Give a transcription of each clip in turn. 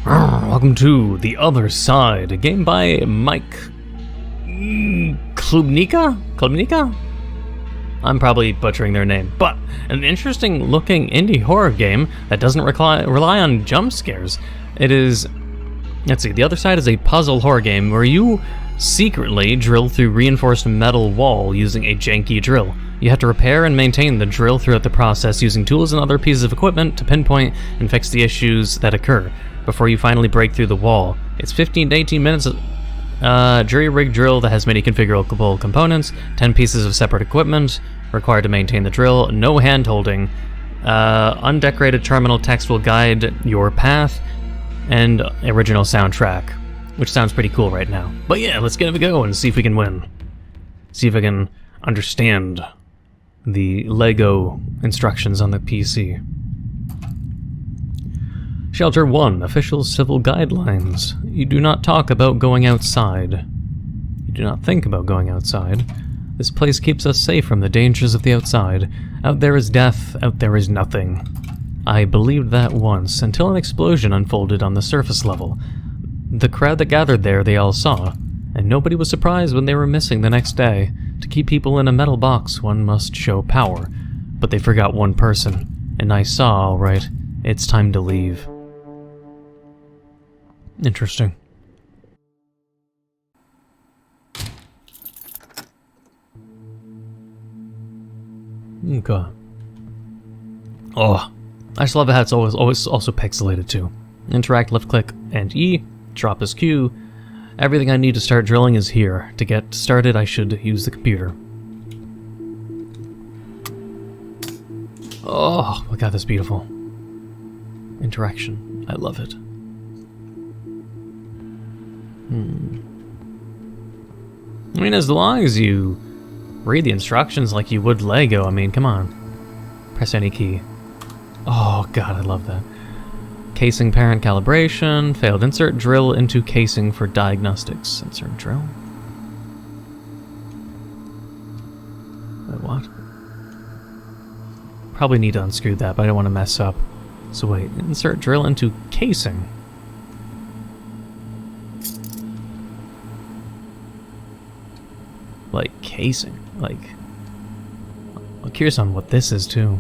Welcome to The Other Side, a game by Mike Klubnika? I'm probably butchering their name, but an interesting looking indie horror game that doesn't rely on jump scares. It is, let's see, The Other Side is a puzzle horror game where you secretly drill through reinforced metal wall using a janky drill. You have to repair and maintain the drill throughout the process using tools and other pieces of equipment to pinpoint and fix the issues that occur before you finally break through the wall. It's 15 to 18 minutes jury-rigged drill that has many configurable components, 10 pieces of separate equipment required to maintain the drill, no hand-holding, undecorated terminal text will guide your path, and original soundtrack, which sounds pretty cool right now. But yeah, let's give it a go and see if we can win. See if I can understand the Lego instructions on the PC. Shelter 1, Official Civil Guidelines. You do not talk about going outside. You do not think about going outside. This place keeps us safe from the dangers of the outside. Out there is death, out there is nothing. I believed that once, until an explosion unfolded on the surface level. The crowd that gathered there they all saw, and nobody was surprised when they were missing the next day. To keep people in a metal box, one must show power. But they forgot one person, and I saw, all right, it's time to leave. Interesting. Okay. Oh, I just love how it's always also pixelated too. Interact, left click, and E. Drop as Q. Everything I need to start drilling is here. To get started, I should use the computer. Oh my god, that's beautiful. Interaction. I love it. I mean, as long as you read the instructions like you would Lego, I mean, come on. Press any key. Oh god, I love that. Casing parent calibration. Failed. Insert drill into casing for diagnostics. Insert drill. Wait, what? Probably need to unscrew that, but I don't want to mess up. So wait, insert drill into casing. Like casing, like, I'm curious on what this is too.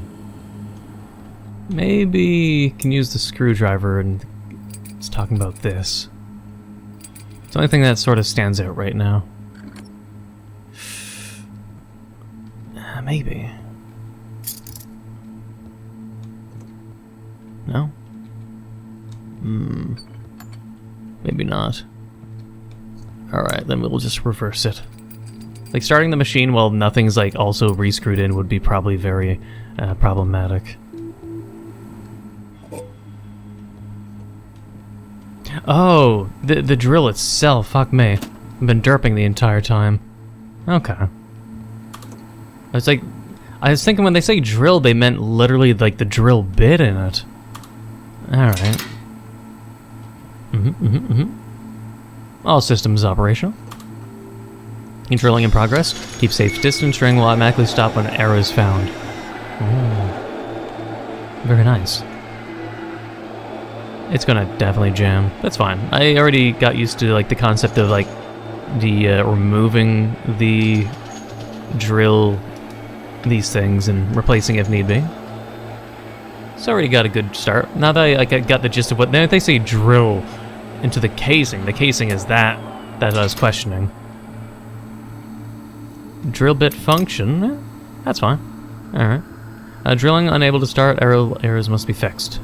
Maybe can use the screwdriver and it's talking about this. It's the only thing that sort of stands out right now. Maybe. No? Maybe not. Alright, then we'll just reverse it. Like, starting the machine while nothing's, like, also re-screwed in would be probably very problematic. Oh, the drill itself, fuck me. I've been derping the entire time. Okay. I was thinking when they say drill, they meant literally, like, the drill bit in it. Alright. All systems operational. Drilling in progress. Keep safe distance. String will automatically stop when an arrow is found. Ooh. Very nice. It's gonna definitely jam. That's fine. I already got used to like the concept of like the removing the drill, these things, and replacing if need be. So already got a good start. Now that I got the gist of what they say drill into the casing is that I was questioning. Drill bit function, that's fine. Alright. Drilling unable to start, errors must be fixed.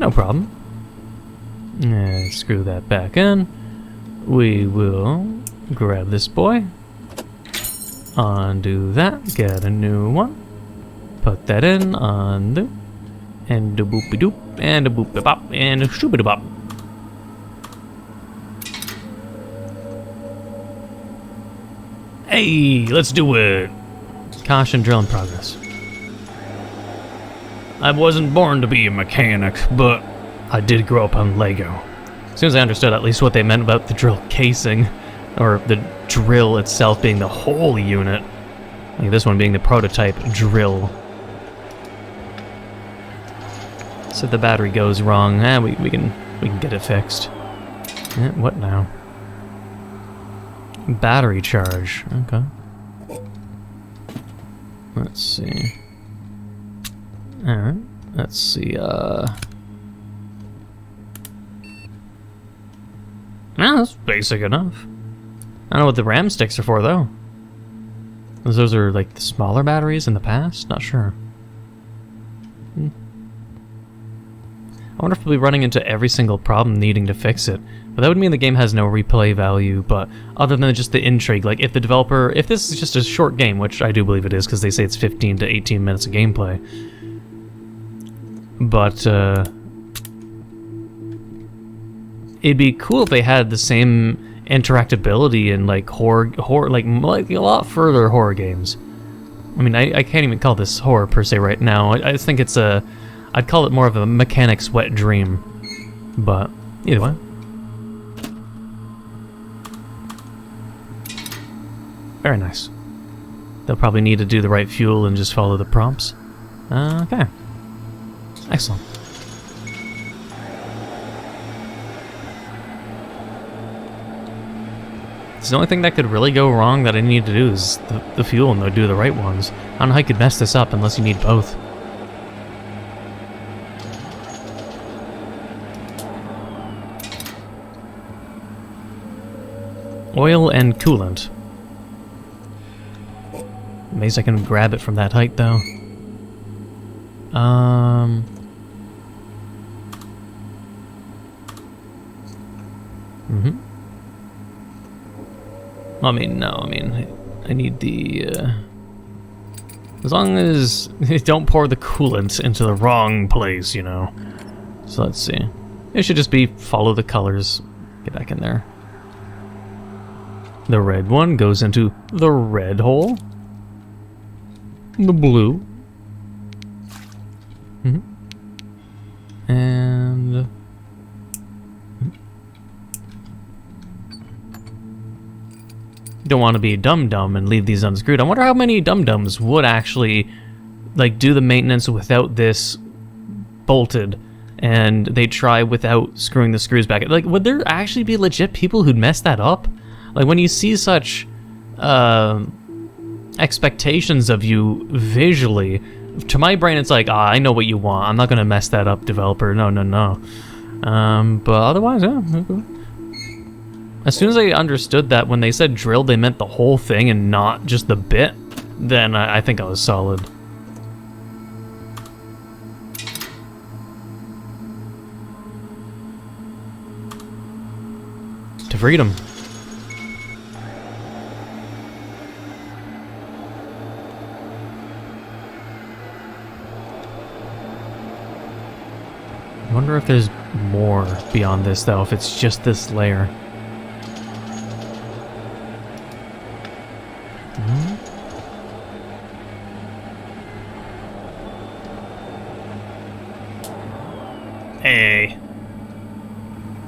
No problem. Screw that back in. We will grab this boy. Undo that, get a new one. Put that in, undo. And a boopy doop, and a boopy bop, and a shoopity bop. Hey, let's do it! Caution, drill in progress. I wasn't born to be a mechanic, but I did grow up on Lego. As soon as I understood at least what they meant about the drill casing, or the drill itself being the whole unit, like this one being the prototype drill. So the battery goes wrong. We can get it fixed. What now? Battery charge. Okay. Let's see. Alright. Let's see, that's basic enough. I don't know what the RAM sticks are for, though. Those are, like, the smaller batteries in the past? Not sure. I wonder if we'll be running into every single problem needing to fix it. But that would mean the game has no replay value, but other than just the intrigue, like if the developer, if this is just a short game, which I do believe it is because they say it's 15 to 18 minutes of gameplay, but it'd be cool if they had the same interactability in like horror like a lot further horror games. I mean, I can't even call this horror per se right now. I think it's I'd call it more of a mechanic's wet dream, but either way. Very nice. They'll probably need to do the right fuel and just follow the prompts. Okay. Excellent. It's the only thing that could really go wrong that I need to do is the fuel and do the right ones. I don't know how you could mess this up unless you need both. Oil and coolant. Amazed I can grab it from that height, though. I mean, no, I mean, I need the, as long as you don't pour the coolant into the wrong place, you know. So let's see. It should just be follow the colors. Get back in there. The red one goes into the red hole. The blue. And... don't want to be dumb and leave these unscrewed. I wonder how many dum-dums would actually like do the maintenance without this bolted, and they try without screwing the screws back. Like, would there actually be legit people who'd mess that up? Like, when you see such expectations of you visually, to my brain it's like, I know what you want. I'm not gonna mess that up, developer. No. But otherwise, yeah. As soon as I understood that when they said drill, they meant the whole thing and not just the bit, then I think I was solid. To freedom. I wonder if there's more beyond this, though, if it's just this layer. Hey.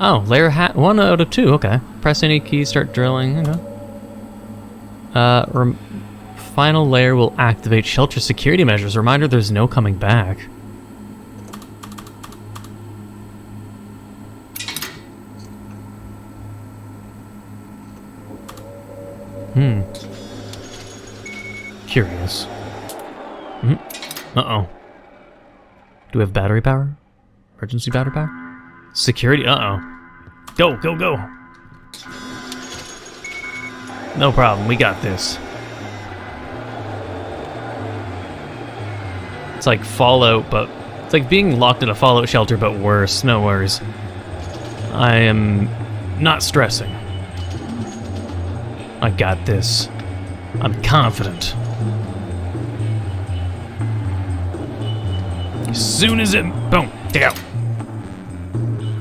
Oh, layer 1 out of 2, okay. Press any key, start drilling, okay. Final layer will activate shelter security measures. Reminder, there's no coming back. Curious. Uh-oh. Do we have battery power? Emergency battery power? Security? Uh-oh. Go, go, go! No problem, we got this. It's like Fallout, but... it's like being locked in a Fallout shelter, but worse. No worries. I am not stressing. I got this. I'm confident. As soon as it... boom! Take out!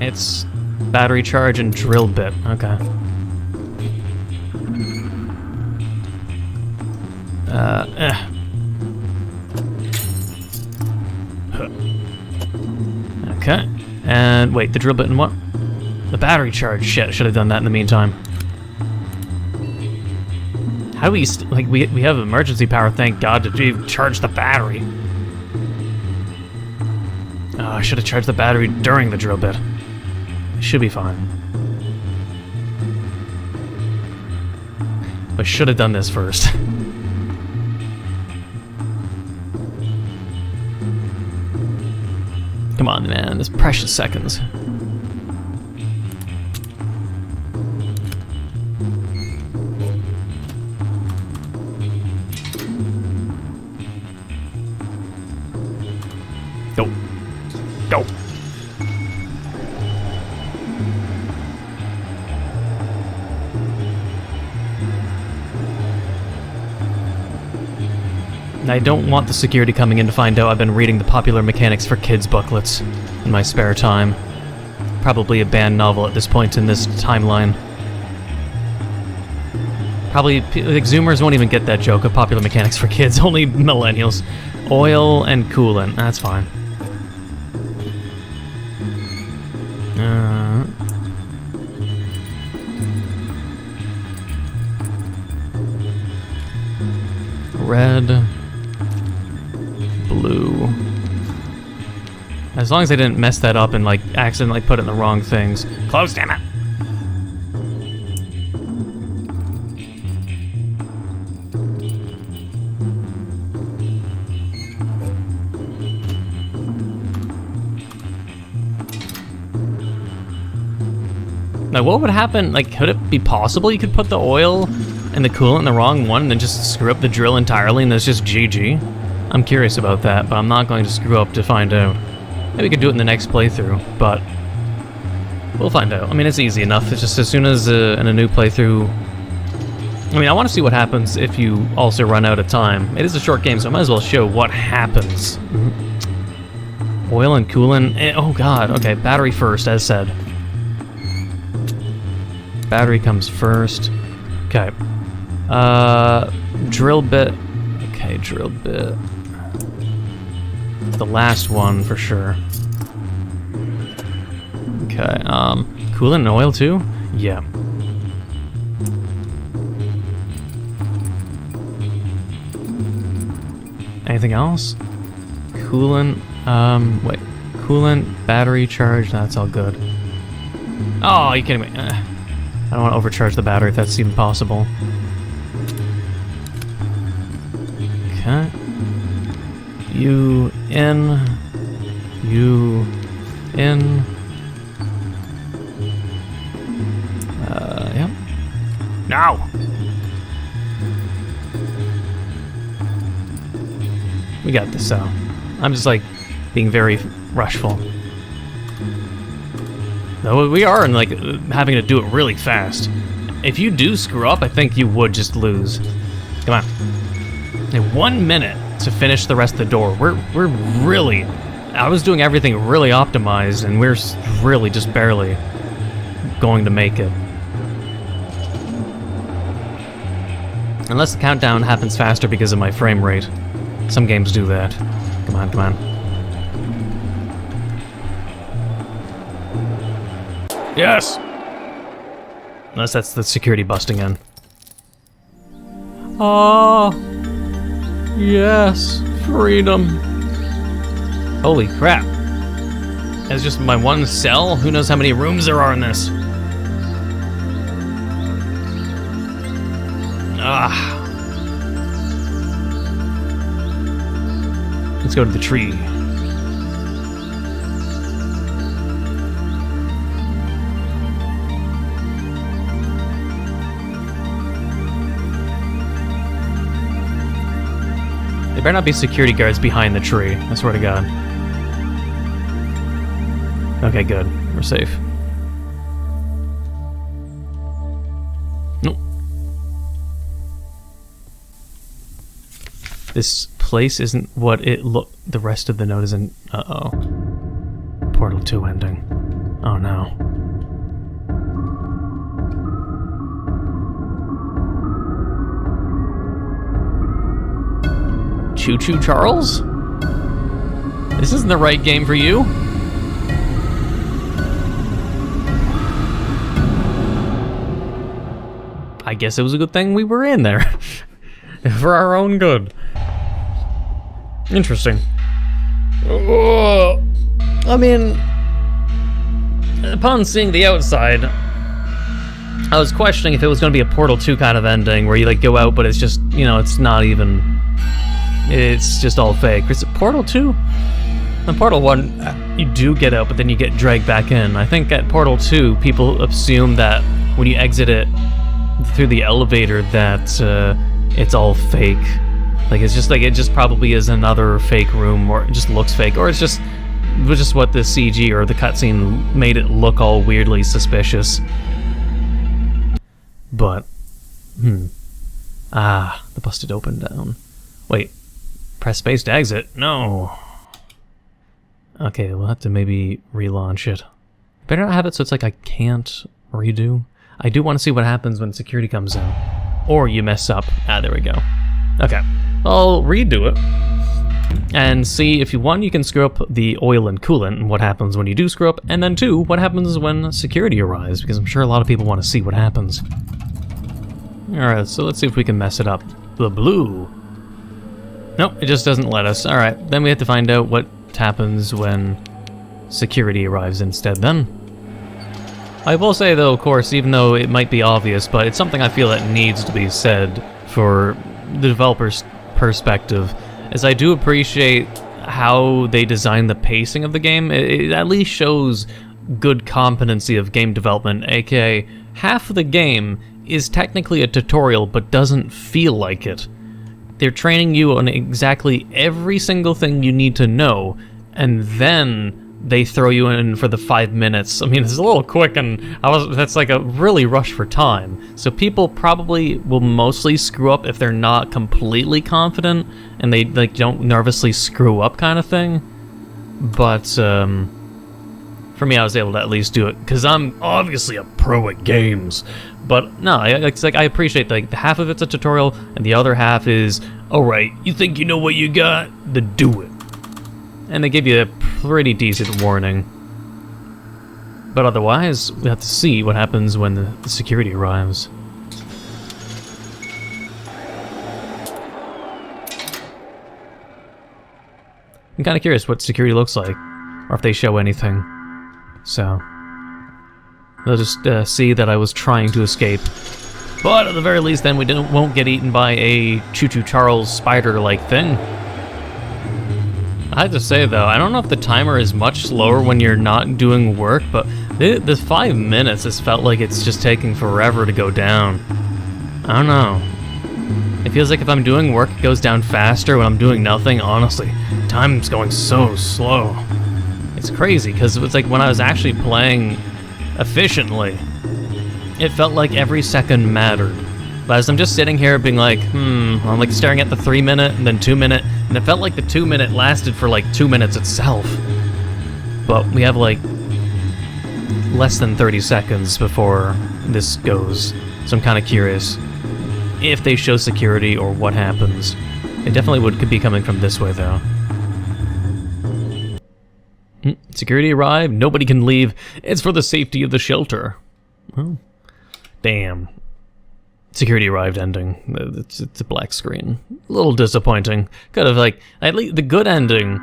It's battery charge and drill bit. Okay. Okay. And wait, the drill bit and what? The battery charge. Shit, should have done that in the meantime. How do we like we have emergency power, thank God, to charge the battery. I should have charged the battery during the drill bit. It should be fine. But should have done this first. Come on, man, this precious seconds. Go. Go. I don't want the security coming in to find out I've been reading the Popular Mechanics for Kids booklets in my spare time. Probably a banned novel at this point in this timeline. Probably, like, Zoomers won't even get that joke of Popular Mechanics for Kids, only millennials. Oil and coolant, that's fine. Red, blue. As long as I didn't mess that up and like accidentally put it in the wrong things. Close, damn it! Now, what would happen? Like, could it be possible you could put the oil and the coolant in the wrong one and then just screw up the drill entirely and it's just GG? I'm curious about that, but I'm not going to screw up to find out. Maybe we could do it in the next playthrough, but we'll find out. I mean, it's easy enough. It's just as soon as in a new playthrough... I mean, I want to see what happens if you also run out of time. It is a short game, so I might as well show what happens. Oil and coolant. Oh god, okay, battery first, as said. Battery comes first. Okay. Drill bit. Okay, drill bit. The last one for sure. Okay, coolant and oil too? Yeah. Anything else? Coolant, wait. Coolant, battery charge, that's all good. Oh, are you kidding me? I don't want to overcharge the battery if that's even possible. Okay. You in. You in. Yep. Now! We got this out. I'm just like being very rushful. No, we are like having to do it really fast. If you do screw up, I think you would just lose. Come on. In 1 minute to finish the rest of the door. We're really... I was doing everything really optimized, and we're really just barely going to make it. Unless the countdown happens faster because of my frame rate. Some games do that. Come on, come on. Yes! Unless that's the security busting in. Ah, yes, freedom. Holy crap. That's just my one cell? Who knows how many rooms there are in this? Ah. Let's go to the tree. There better not be security guards behind the tree, I swear to God. Okay, good. We're safe. Nope. This place isn't what it the rest of the note isn't. Uh-oh. Portal 2 ending. Oh no. Choo Choo Charles? This isn't the right game for you. I guess it was a good thing we were in there. For our own good. Interesting. I mean, upon seeing the outside, I was questioning if it was going to be a Portal 2 kind of ending, where you, like, go out, but it's just, you know, it's not even... It's just all fake. Is it Portal 2? In Portal 1, you do get out, but then you get dragged back in. I think at Portal 2, people assume that when you exit it through the elevator that it's all fake. Like, it's just like, it just probably is another fake room, or it just looks fake, or it's just what the CG or the cutscene made it look all weirdly suspicious. But, the busted open down. Wait, press space to exit? No. Okay, we'll have to maybe relaunch it. Better not have it so it's like I can't redo. I do want to see what happens when security comes in. Or you mess up. Ah, there we go. Okay, I'll redo it. And see if you, one, you can screw up the oil and coolant, and what happens when you do screw up, and then two, what happens when security arrives, because I'm sure a lot of people want to see what happens. Alright, so let's see if we can mess it up. The blue. Nope, it just doesn't let us. Alright, then we have to find out what happens when security arrives instead then. I will say though, of course, even though it might be obvious, but it's something I feel that needs to be said for the developer's perspective, is I do appreciate how they design the pacing of the game. It at least shows good competency of game development, aka half of the game is technically a tutorial but doesn't feel like it. They're training you on exactly every single thing you need to know, and then they throw you in for the 5 minutes. I mean, it's a little quick, and that's like a really rush for time. So people probably will mostly screw up if they're not completely confident, and they like don't nervously screw up kind of thing. But for me, I was able to at least do it, because I'm obviously a pro at games. But no, it's like I appreciate like half of it's a tutorial, and the other half is, alright, you think you know what you got? Then do it. And they give you a pretty decent warning. But otherwise, we have to see what happens when the security arrives. I'm kind of curious what security looks like, or if they show anything. So, they'll just see that I was trying to escape. But at the very least, then we won't get eaten by a Choo-Choo Charles spider-like thing. I have to say though, I don't know if the timer is much slower when you're not doing work, but the 5 minutes has felt like it's just taking forever to go down. I don't know. It feels like if I'm doing work, it goes down faster. When I'm doing nothing, honestly, time's going so slow. It's crazy, because it's like when I was actually playing efficiently, it felt like every second mattered. But as I'm just sitting here being like, I'm like staring at the 3 minute and then 2 minute, and it felt like the 2 minute lasted for like 2 minutes itself. But we have like less than 30 seconds before this goes, so I'm kind of curious if they show security or what happens. It definitely could be coming from this way though. Security arrived, nobody can leave. It's for the safety of the shelter. Oh, damn. Security arrived ending. It's a black screen. A little disappointing. Could have like, at least the good ending.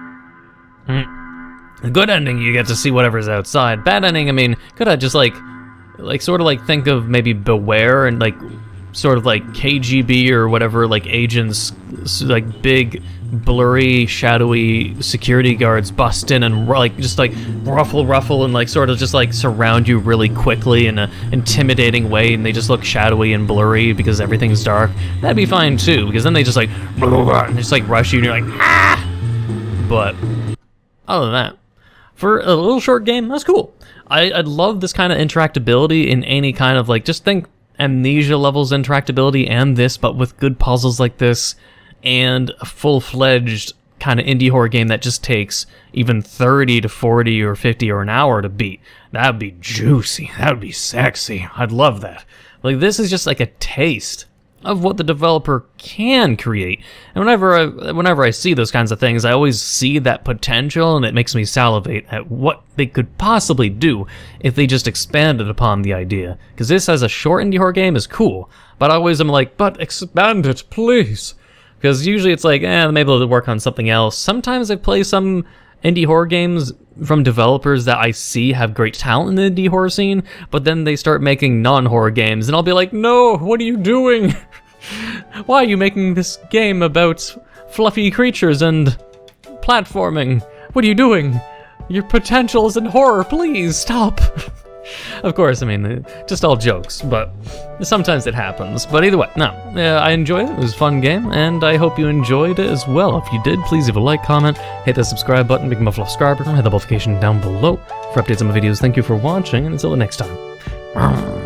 The good ending, you get to see whatever's outside. Bad ending, I mean, could have just like sort of like think of maybe Beware and like sort of like KGB or whatever, like agents, like big, blurry, shadowy security guards bust in and like just like ruffle and like sort of just like surround you really quickly in an intimidating way, and they just look shadowy and blurry because everything's dark. That'd be fine too, because then they just like and just like rush you and you're like ah. But other than that, for a little short game, that's cool. I'd love this kind of interactability in any kind of like, just think Amnesia levels interactability and this, but with good puzzles like this, and a full-fledged kind of indie horror game that just takes even 30 to 40 or 50 or an hour to beat. That would be juicy. That would be sexy. I'd love that. Like, this is just like a taste of what the developer can create. And whenever I see those kinds of things, I always see that potential, and it makes me salivate at what they could possibly do if they just expanded upon the idea. Because this as a short indie horror game is cool, but I always am like, but expand it, please. Because usually it's like, I'm able to work on something else. Sometimes I play some indie horror games from developers that I see have great talent in the indie horror scene, but then they start making non-horror games, and I'll be like, no, what are you doing? Why are you making this game about fluffy creatures and platforming? What are you doing? Your potential is in horror, please stop. Of course, I mean, just all jokes, but sometimes it happens. But either way, no, I enjoyed it. It was a fun game, and I hope you enjoyed it as well. If you did, please leave a like, comment, hit the subscribe button, become a subscriber, hit the notification down below for updates on my videos. Thank you for watching, and until the next time.